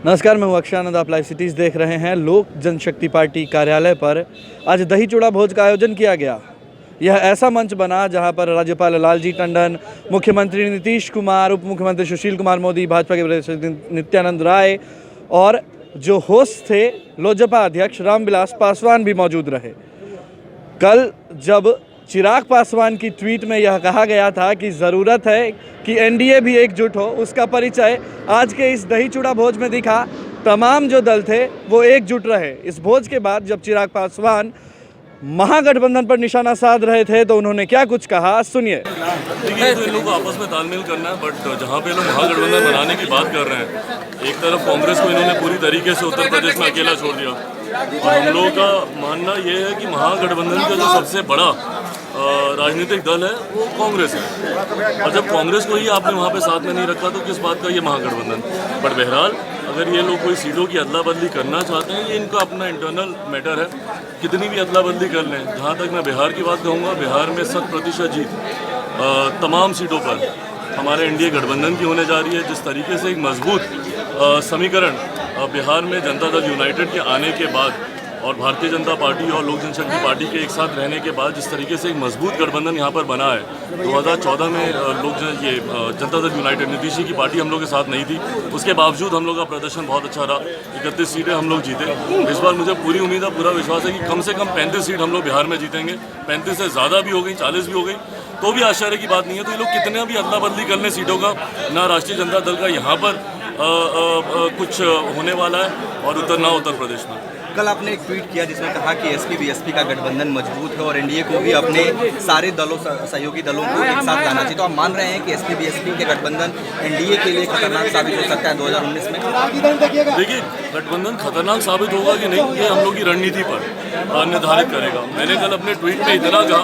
नमस्कार, मैं हूं अक्षय आनंद। आप लाइव सिटीज़ देख रहे हैं। लोक जनशक्ति पार्टी कार्यालय पर आज दही चूड़ा भोज का आयोजन किया गया। यह ऐसा मंच बना जहां पर राज्यपाल लालजी टंडन, मुख्यमंत्री नीतीश कुमार, उप मुख्यमंत्री सुशील कुमार मोदी, भाजपा के प्रदेश नित्यानंद राय और जो होस्ट थे लोजपा अध्यक्ष रामविलास पासवान भी मौजूद रहे। कल जब चिराग पासवान की ट्वीट में यह कहा गया था कि ज़रूरत है कि एनडीए भी एकजुट हो, उसका परिचय आज के इस दही चूड़ा भोज में दिखा। तमाम जो दल थे वो एकजुट रहे। इस भोज के बाद जब चिराग पासवान महागठबंधन पर निशाना साध रहे थे तो उन्होंने क्या कुछ कहा, सुनिए। देखिए, तो इन लोगों को आपस में तालमेल करना है, बट जहाँ पे लोग महागठबंधन बनाने की बात कर रहे हैं, एक तरफ कांग्रेस को इन्होंने पूरी तरीके से उत्तर प्रदेश में अकेला छोड़ दिया और हम लोगों का मानना ये है कि महागठबंधन का जो सबसे बड़ा राजनीतिक दल है वो कांग्रेस है, और जब कांग्रेस को ही आपने वहाँ पे साथ में नहीं रखा तो किस बात का ये महागठबंधन। बट बहरहाल अगर ये लोग कोई सीटों की अदला बदली करना चाहते हैं, ये इनका अपना इंटरनल मैटर है, कितनी भी अदला बदली कर लें। जहाँ तक मैं बिहार की बात कहूँगा, बिहार में 100% जीत तमाम सीटों पर हमारे एनडीए गठबंधन की होने जा रही है। जिस तरीके से एक मजबूत समीकरण बिहार में जनता दल यूनाइटेड के आने के बाद और भारतीय जनता पार्टी और लोक जनशक्ति पार्टी के एक साथ रहने के बाद जिस तरीके से एक मजबूत गठबंधन यहाँ पर बना है। 2014 में जनता दल यूनाइटेड नीतीश जी की पार्टी हम लोग के साथ नहीं थी, उसके बावजूद हम लोग का प्रदर्शन बहुत अच्छा रहा। 31 सीटें हम लोग जीते। इस बार मुझे पूरी उम्मीद है, पूरा विश्वास है कि कम से कम 35 सीट हम लोग बिहार में जीतेंगे। 35 से ज़्यादा भी हो गई, 40 भी हो गई तो भी आश्चर्य की बात नहीं है। तो ये लोग कितने भी अदला बदली कर लें सीटों का, ना राष्ट्रीय जनता दल का यहाँ पर कुछ होने वाला है और ना उत्तर प्रदेश में। कल आपने एक ट्वीट किया जिसमें कहा कि एसपी बीएसपी का गठबंधन मजबूत है और एनडीए को भी अपने सारे दलों सहयोगी दलों को एक साथ लाना चाहिए। तो आप मान रहे हैं कि एसपी बीएसपी के गठबंधन एनडीए के लिए खतरनाक साबित हो सकता है 2019 में? देखिए, गठबंधन खतरनाक साबित होगा कि नहीं, ये हम लोग की रणनीति पर निर्धारित करेगा। मैंने कल अपने ट्वीट में इतना कहा,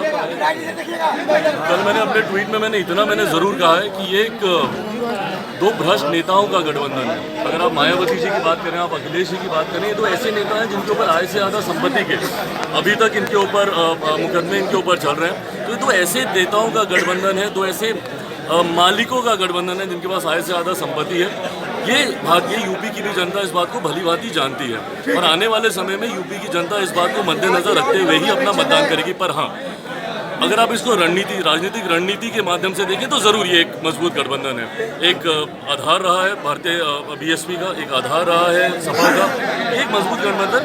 मैंने ज़रूर कहा है कि ये एक दो भ्रष्ट नेताओं का गठबंधन है। अगर आप मायावती जी की बात करें, आप अखिलेश जी की बात करें, तो ऐसे नेता हैं जिनके ऊपर आय से ज़्यादा संपत्ति के अभी तक इनके ऊपर मुकदमे इनके ऊपर चल रहे हैं। तो ये दो ऐसे नेताओं का गठबंधन है, दो ऐसे मालिकों का गठबंधन है जिनके पास आय से ज़्यादा संपत्ति है। ये यूपी की भी जनता इस बात को भली भांति जानती है और आने वाले समय में यूपी की जनता इस बात को मद्देनजर रखते हुए ही अपना मतदान करेगी। पर हाँ, अगर आप इसको राजनीतिक रणनीति के माध्यम से देखें तो ज़रूर ये एक मजबूत गठबंधन है। एक आधार रहा है भारतीय बीएसपी का, एक आधार रहा है सपा का, एक मजबूत गठबंधन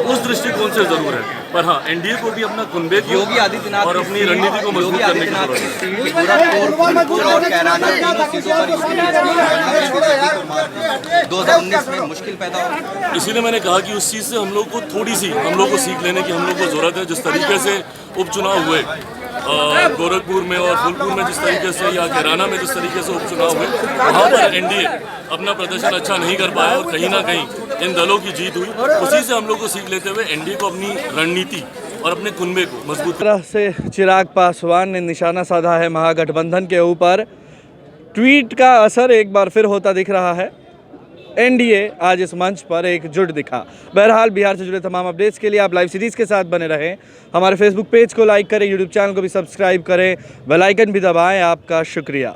उस दृष्टिकोण से ज़रूर है। पर हाँ, एनडीए को भी अपना कुनबे योगी आदित्यनाथ और अपनी रणनीति को मजबूत करने की जरूरत है। 2019 में मुश्किल पैदा हो, इसीलिए मैंने कहा कि उस चीज़ से हम लोग को थोड़ी सी सीख लेने की हम लोग को ज़रूरत है। जिस तरीके से उपचुनाव हुए गोरखपुर में और फूलपुर में, जिस तरीके से या कैराना में जिस तरीके से उपचुनाव हुए, वहाँ पर एनडीए अपना प्रदर्शन अच्छा नहीं कर पाया और कहीं ना कहीं इन दलों की जीत हुई। उसी से हम लोग को सीख लेते हुए एनडीए को अपनी रणनीति और अपने कुनबे को मजबूत तरह से चिराग पासवान ने निशाना साधा है महागठबंधन के ऊपर। ट्वीट का असर एक बार फिर होता दिख रहा है। एनडीए आज इस मंच पर एकजुट दिखा। बहरहाल बिहार से जुड़े तमाम अपडेट्स के लिए आप लाइव सीरीज़ के साथ बने रहें। हमारे फेसबुक पेज को लाइक करें, यूट्यूब चैनल को भी सब्सक्राइब करें, बेल आइकन भी दबाएं। आपका शुक्रिया।